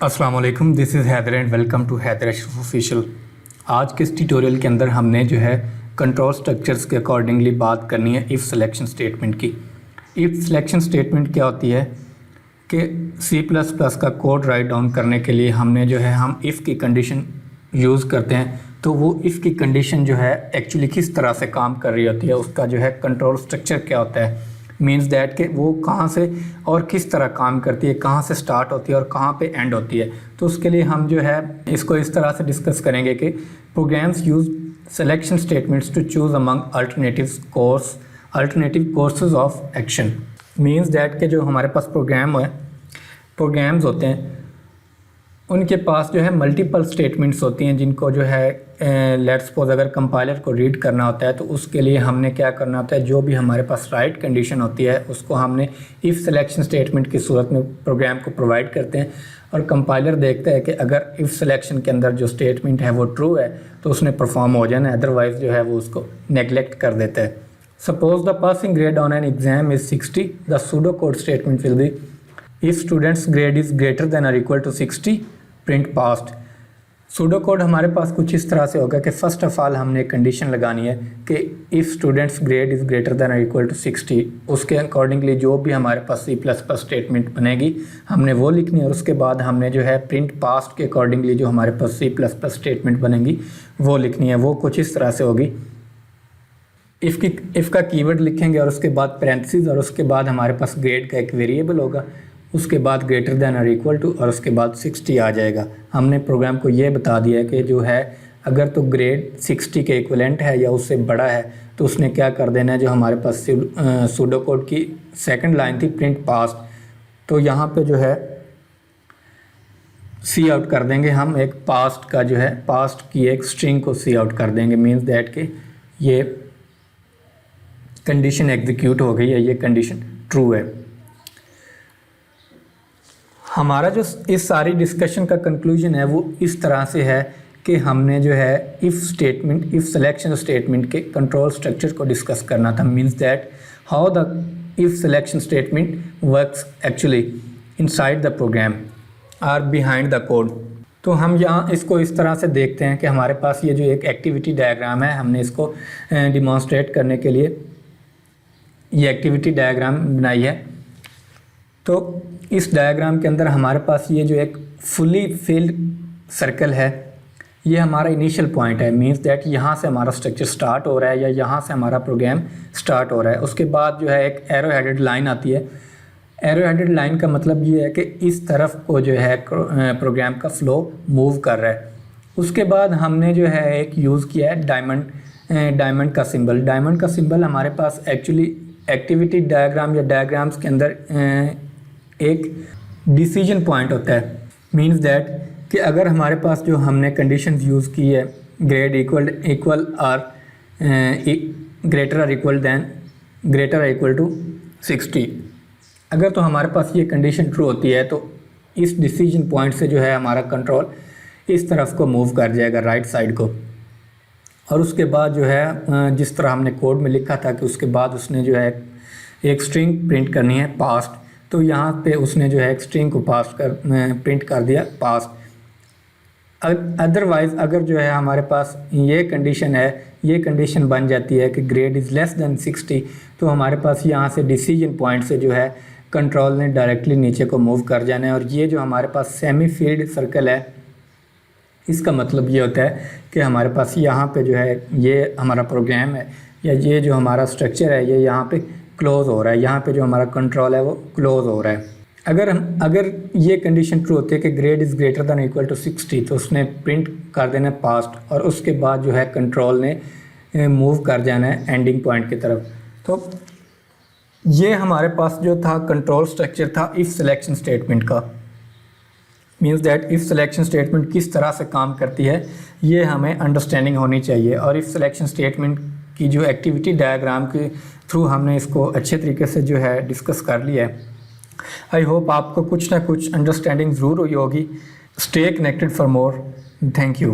अस्सलाम वालेकुम, this is Haider and welcome to Haider Ashraf official. आज के इस ट्यूटोरियल के अंदर हमने जो है कंट्रोल स्ट्रक्चर्स के अकॉर्डिंगली बात करनी है इफ़ सिलेक्शन स्टेटमेंट की। इफ़ सिलेक्शन स्टेटमेंट क्या होती है कि C++ का कोड राइट डाउन करने के लिए हमने जो है हम इफ़ की कंडीशन यूज़ करते हैं, तो वो इफ़ की कंडीशन जो है एक्चुअली किस तरह से काम कर रही होती है, उसका जो है कंट्रोल स्ट्रक्चर क्या होता है, मीन्स दैट कि वो कहाँ से और किस तरह काम करती है, कहाँ से स्टार्ट होती है और कहाँ पे एंड होती है। तो उसके लिए हम जो है इसको इस तरह से डिस्कस करेंगे कि programs use selection statements to choose among alternative courses of action. Means that के जो हमारे पास प्रोग्राम्स होते हैं उनके पास जो है मल्टीपल स्टेटमेंट्स होती हैं, जिनको जो है लेट्स सपोज अगर कंपाइलर को रीड करना होता है तो उसके लिए हमने क्या करना होता है, जो भी हमारे पास राइट कंडीशन होती है उसको हमने इफ़ सिलेक्शन स्टेटमेंट की सूरत में प्रोग्राम को प्रोवाइड करते हैं और कंपाइलर देखता है कि अगर इफ़ सिलेक्शन के अंदर जो स्टेटमेंट है वो ट्रू है तो उसने परफॉर्म हो जाना, अदरवाइज़ जो है वो उसको नेगलेक्ट कर देता है। Suppose the passing grade on an exam is 60, the pseudo code statement will be if student's grade is greater than और equal to 60 print passed. Pseudo code हमारे पास कुछ इस तरह से होगा कि फ़र्स्ट ऑफ ऑल हमने कंडीशन लगानी है कि if student's grade is greater than और इक्वल टू 60, उसके अकॉर्डिंगली जो भी हमारे पास C++ स्टेटमेंट बनेगी हमने वो लिखनी है और उसके बाद हमने जो है प्रिंट पास्ट के अकॉर्डिंगली जो हमारे पास C++ स्टेटमेंट बनेगी वो लिखनी है। वो कुछ इस तरह से होगी, इफ़ का कीवर्ड लिखेंगे और उसके बाद पैरेंथेसिस और उसके बाद हमारे पास ग्रेड का एक वेरिएबल होगा, उसके बाद ग्रेटर देन और इक्वल टू और उसके बाद 60 आ जाएगा। हमने प्रोग्राम को ये बता दिया कि जो है अगर तो ग्रेड 60 के इक्विवेलेंट है या उससे बड़ा है तो उसने क्या कर देना है, जो हमारे पास सूडो कोड की सेकंड लाइन थी प्रिंट पास्ट, तो यहाँ पे जो है सी आउट कर देंगे हम एक पास्ट का जो है पास्ट की एक स्ट्रिंग को सी आउट कर देंगे। मीन्स दैट कि ये कंडीशन एग्जीक्यूट हो गई है, ये कंडीशन ट्रू है। हमारा जो इस सारी डिस्कशन का कंक्लूजन है वो इस तरह से है कि हमने जो है इफ़ सिलेक्शन स्टेटमेंट के कंट्रोल स्ट्रक्चर को डिस्कस करना था। Means that how the if selection statement works actually inside the program or behind the code. तो हम यहाँ इसको इस तरह से देखते हैं कि हमारे पास ये जो एक एक्टिविटी डायग्राम है, हमने इसको डिमॉन्स्ट्रेट करने के लिए ये एक्टिविटी डायग्राम बनाई है। तो इस डायग्राम के अंदर हमारे पास ये जो एक फुली फिल्ड सर्कल है ये हमारा इनिशियल पॉइंट है। मींस दैट यहाँ से हमारा स्ट्रक्चर स्टार्ट हो रहा है या यहाँ से हमारा प्रोग्राम स्टार्ट हो रहा है। उसके बाद जो है एक एरो हेडेड लाइन आती है। एरो हेडेड लाइन का मतलब ये है कि इस तरफ को जो है प्रोग्राम का फ्लो मूव कर रहा है। उसके बाद हमने जो है एक यूज़ किया है डायमंड का सिंबल। डायमंड का सिंबल हमारे पास एक्चुअली एक्टिविटी डायग्राम या डायग्राम्स के अंदर एक डिसीजन पॉइंट होता है। मींस दैट कि अगर हमारे पास जो हमने कंडीशंस यूज़ की है ग्रेड इक्वल और ग्रेटर और इक्वल टू 60, अगर तो हमारे पास ये कंडीशन ट्रू होती है तो इस डिसीजन पॉइंट से जो है हमारा कंट्रोल इस तरफ को मूव कर जाएगा, राइट साइड को। और उसके बाद जो है जिस तरह हमने कोड में लिखा था कि उसके बाद उसने जो है एक स्ट्रिंग प्रिंट करनी है पास्ट, तो यहाँ पे उसने जो है एक स्ट्रिंग को प्रिंट कर दिया पास्ट। अदरवाइज़ अगर जो है हमारे पास ये कंडीशन है, ये कंडीशन बन जाती है कि ग्रेड इज़ लेस देन 60, तो हमारे पास यहाँ से डिसीजन पॉइंट से जो है कंट्रोल ने डायरेक्टली नीचे को मूव कर जाना है। और ये जो हमारे पास सेमी फील्ड सर्कल है इसका मतलब ये होता है कि हमारे पास यहाँ पे जो है ये हमारा प्रोग्राम है या ये जो हमारा स्ट्रक्चर है ये यहाँ पे क्लोज हो रहा है, यहाँ पे जो हमारा कंट्रोल है वो क्लोज हो रहा है। अगर ये कंडीशन ट्रू होती है कि grade is greater than equal to 60, तो उसने प्रिंट कर देना पास्ट और उसके बाद जो है कंट्रोल ने मूव कर जाना है एंडिंग पॉइंट की तरफ। तो ये हमारे पास जो था कंट्रोल स्ट्रक्चर था इफ़ सिलेक्शन स्टेटमेंट का। Means that if selection statement किस तरह से काम करती है ये हमें अंडरस्टैंडिंग होनी चाहिए। और इफ़ सिलेक्शन स्टेटमेंट की जो एक्टिविटी डायग्राम के थ्रू हमने इसको अच्छे तरीके से जो है डिस्कस कर लिया है। आई होप आपको कुछ ना कुछ अंडरस्टैंडिंग ज़रूर हुई होगी। Stay connected for more. Thank you.